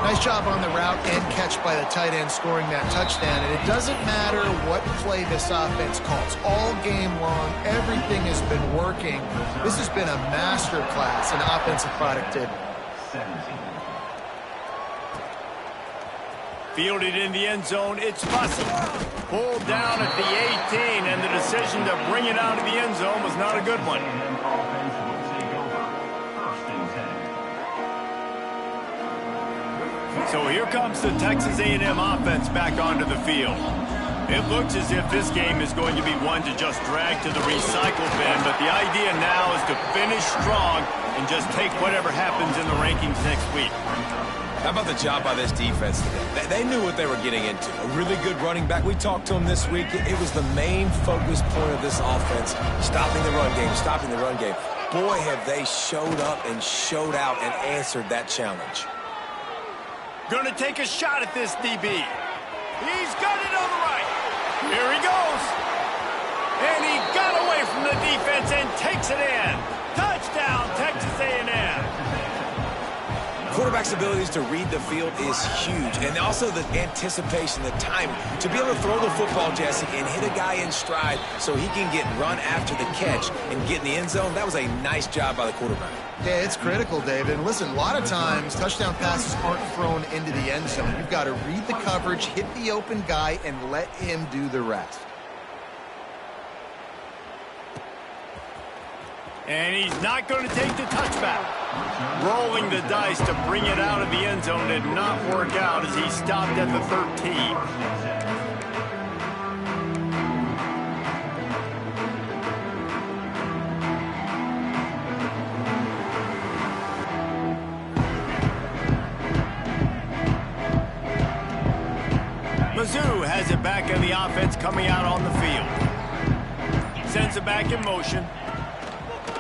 Nice job on the route and catch by the tight end scoring that touchdown. And it doesn't matter what play this offense calls. All game long, everything has been working. This has been a master class in offensive productivity. Fielded in the end zone, it's Fussy. Pulled down at the 18, and the decision to bring it out of the end zone was not a good one. So here comes the Texas A&M offense back onto the field. It looks as if this game is going to be one to just drag to the recycle bin, but the idea now is to finish strong and just take whatever happens in the rankings next week. How about the job by this defense today? They knew what they were getting into. A really good running back. We talked to him this week. It was the main focus point of this offense. Stopping the run game, stopping the run game. Boy, have they showed up and showed out and answered that challenge. Going to take a shot at this DB. He's got it on the right. Here he goes. And he got away from the defense and takes it in. Touchdown, Texas A&M. Quarterback quarterback's abilities to read the field is huge. And also the anticipation, the timing. To be able to throw the football, Jesse, and hit a guy in stride so he can get run after the catch and get in the end zone, that was a nice job by the quarterback. Yeah, it's critical, David. And listen, a lot of times touchdown passes aren't thrown into the end zone. You've got to read the coverage, hit the open guy, and let him do the rest. And he's not going to take the touchback. Rolling the dice to bring it out of the end zone did not work out as he stopped at the 13. Mizzou has it back in the offense coming out on the field. Sends it back in motion.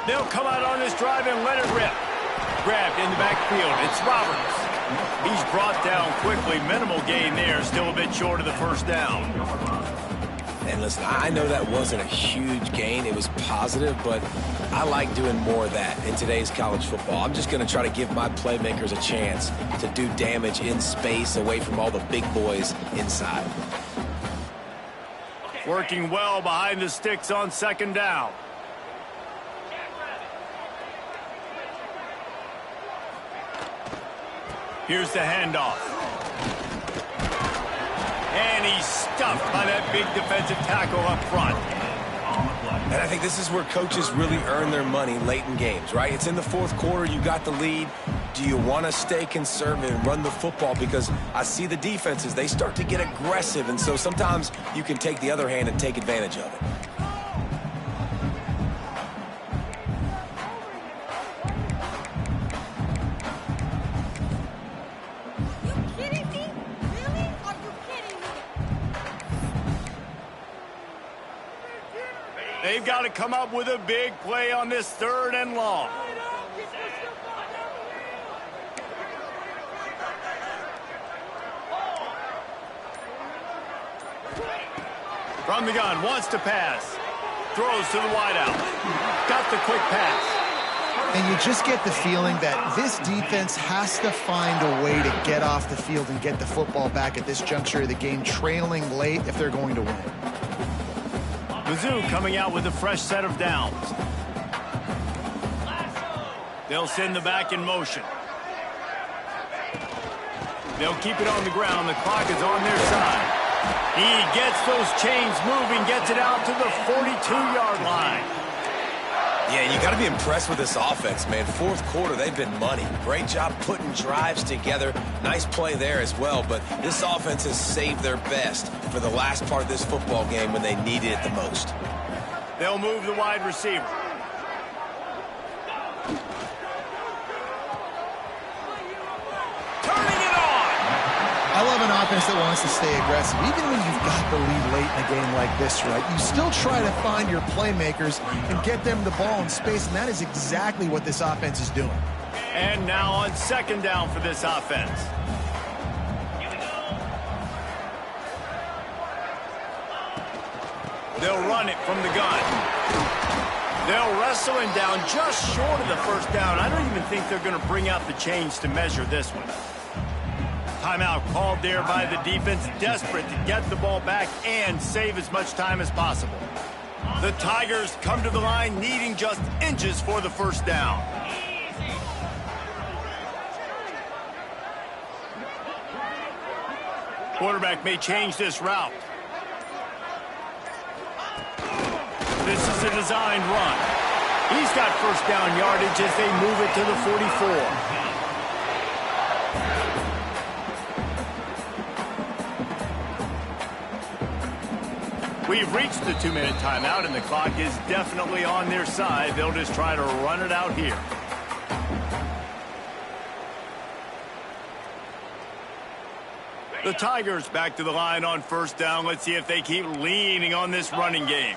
They'll come out on this drive and let it rip. Grabbed in the backfield. It's Roberts. He's brought down quickly. Minimal gain there. Still a bit short of the first down. And listen, I know that wasn't a huge gain. It was positive, but I like doing more of that in today's college football. I'm just going to try to give my playmakers a chance to do damage in space away from all the big boys inside. Working well behind the sticks on second down. Here's the handoff. And he's stuffed by that big defensive tackle up front. And I think this is where coaches really earn their money late in games, right? It's in the fourth quarter. You got the lead. Do you want to stay conservative and run the football? Because I see the defenses, they start to get aggressive. And so sometimes you can take the other hand and take advantage of it. They've got to come up with a big play on this 3rd and long. From the gun, wants to pass. Throws to the wideout. Got the quick pass. And you just get the feeling that this defense has to find a way to get off the field and get the football back at this juncture of the game, trailing late if they're going to win. Mizzou coming out with a fresh set of downs. They'll send the back in motion. They'll keep it on the ground. The clock is on their side. He gets those chains moving, gets it out to the 42-yard line. Yeah, you got to be impressed with this offense, man. Fourth quarter, they've been money. Great job putting drives together. Nice play there as well, but this offense has saved their best for the last part of this football game when they needed it the most. They'll move the wide receiver. Turning it on! I love an offense that wants to stay aggressive. Even when you've got the lead late in a game like this, right, you still try to find your playmakers and get them the ball in space, and that is exactly what this offense is doing. And now on second down for this offense. They'll run it from the gun. They'll wrestle him down just short of the first down. I don't even think they're going to bring out the chains to measure this one. Timeout called there by the defense, desperate to get the ball back and save as much time as possible. The Tigers come to the line needing just inches for the first down. Quarterback may change this route. This is a designed run. He's got first down yardage as they move it to the 44. We've reached the 2-minute timeout, and the clock is definitely on their side. They'll just try to run it out here. The Tigers back to the line on first down. Let's see if they keep leaning on this running game.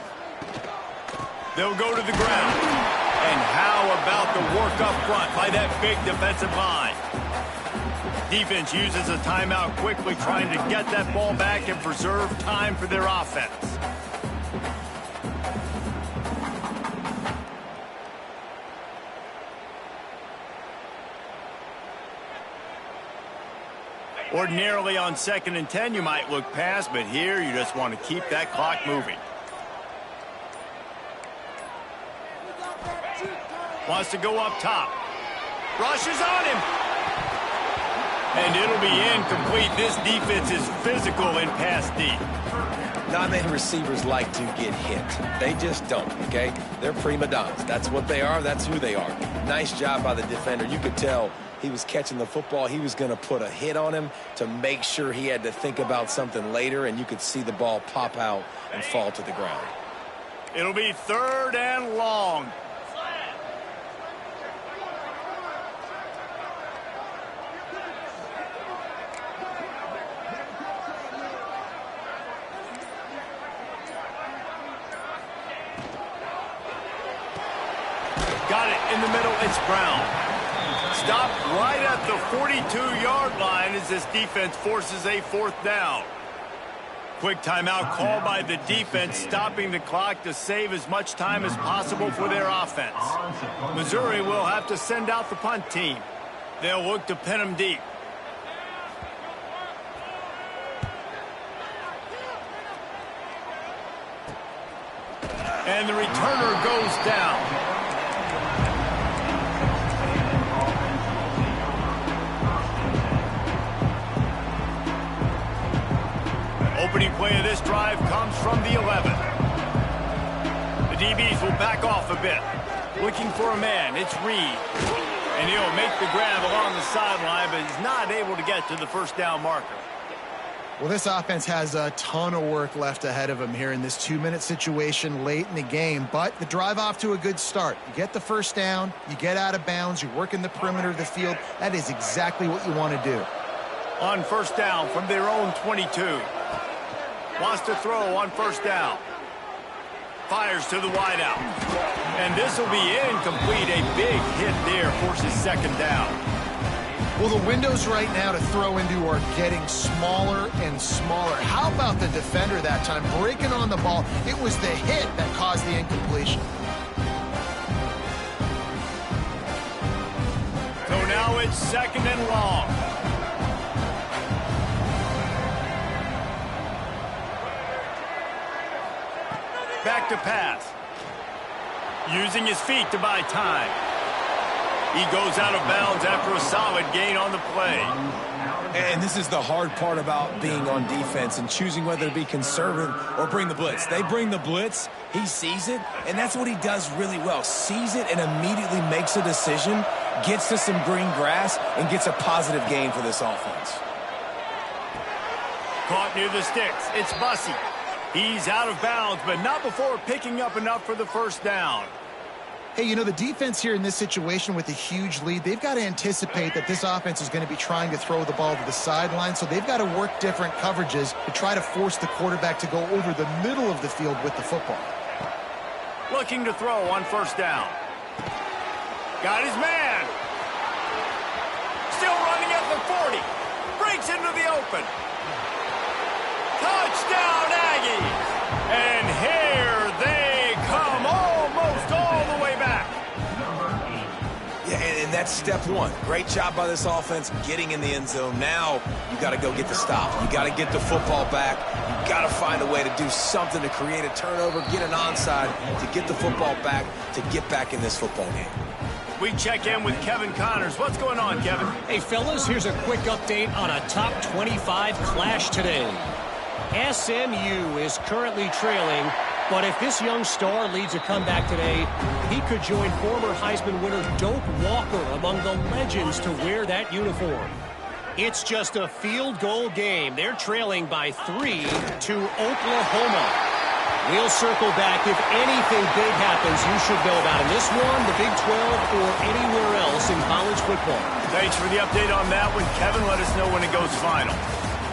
They'll go to the ground. And how about the work up front by that big defensive line? Defense uses a timeout quickly, trying to get that ball back and preserve time for their offense. Ordinarily on 2nd and 10, you might look past, but here you just want to keep that clock moving. Wants to go up top. Rushes on him. And it'll be incomplete. This defense is physical in pass deep. Not many receivers like to get hit. They just don't, okay? They're prima donnas. That's what they are. That's who they are. Nice job by the defender. You could tell he was catching the football. He was going to put a hit on him to make sure he had to think about something later, and you could see the ball pop out and fall to the ground. It'll be 3rd and long. Got it in the middle. It's Brown. Stopped right at the 42-yard line as this defense forces a 4th down. Quick timeout called by the defense, stopping the clock to save as much time as possible for their offense. Missouri will have to send out the punt team. They'll look to pin them deep. And the returner goes down. Opening play of this drive comes from the 11. The DBs will back off a bit. Looking for a man. It's Reed. And he'll make the grab along the sideline, but he's not able to get to the 1st down marker. Well, this offense has a ton of work left ahead of them here in this 2-minute situation late in the game, but the drive off to a good start. You get the 1st down, you get out of bounds, you work in the perimeter of the field. That is exactly what you want to do. On 1st down from their own 22. Wants to throw on 1st down. Fires to the wideout. And this will be incomplete. A big hit there forces 2nd down. Well, the windows right now to throw into are getting smaller and smaller. How about the defender that time breaking on the ball? It was the hit that caused the incompletion. So now it's 2nd and long. Back to pass. Using his feet to buy time. He goes out of bounds after a solid gain on the play. And this is the hard part about being on defense and choosing whether to be conservative or bring the blitz. They bring the blitz, he sees it, and that's what he does really well. Sees it and immediately makes a decision, gets to some green grass, and gets a positive gain for this offense. Caught near the sticks. It's Bussey. He's out of bounds, but not before picking up enough for the 1st down. Hey, you know, the defense here in this situation with a huge lead, they've got to anticipate that this offense is going to be trying to throw the ball to the sideline, so they've got to work different coverages to try to force the quarterback to go over the middle of the field with the football. Looking to throw on 1st down. Got his man. Still running at the 40. Breaks into the open. Touchdown, Aggies! And here they come, almost all the way back. Yeah, and that's step 1. Great job by this offense getting in the end zone. Now you got to go get the stop. You got to get the football back. You got to find a way to do something to create a turnover, get an onside, to get the football back, to get back in this football game. We check in with Kevin Connors. What's going on, Kevin? Hey, fellas, here's a quick update on a top 25 clash today. SMU is currently trailing, but if this young star leads a comeback today, he could join former Heisman winner Doak Walker among the legends to wear that uniform. It's just a field goal game. They're trailing by 3 to Oklahoma. We'll circle back. If anything big happens, you should know about in this one, the Big 12, or anywhere else in college football. Thanks for the update on that one, Kevin. Let us know when it goes final.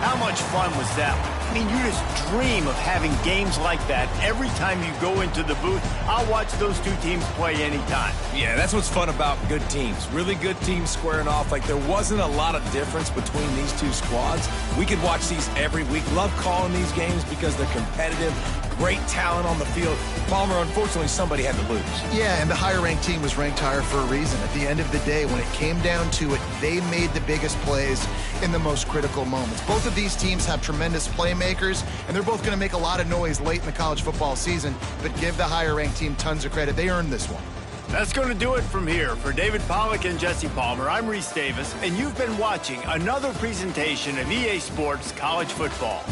How much fun was that one? I mean, you just dream of having games like that every time you go into the booth. I'll watch those two teams play anytime. Yeah, that's what's fun about good teams. Really good teams squaring off. Like, there wasn't a lot of difference between these two squads. We could watch these every week. Love calling these games because they're competitive, great talent on the field. Palmer, unfortunately, somebody had to lose. Yeah, and the higher-ranked team was ranked higher for a reason. At the end of the day, when it came down to it, they made the biggest plays in the most critical moments. Both of these teams have tremendous playmakers, and they're both going to make a lot of noise late in the college football season, but give the higher-ranked team tons of credit. They earned this one. That's going to do it from here. For David Pollack and Jesse Palmer, I'm Reese Davis, and you've been watching another presentation of EA Sports College Football.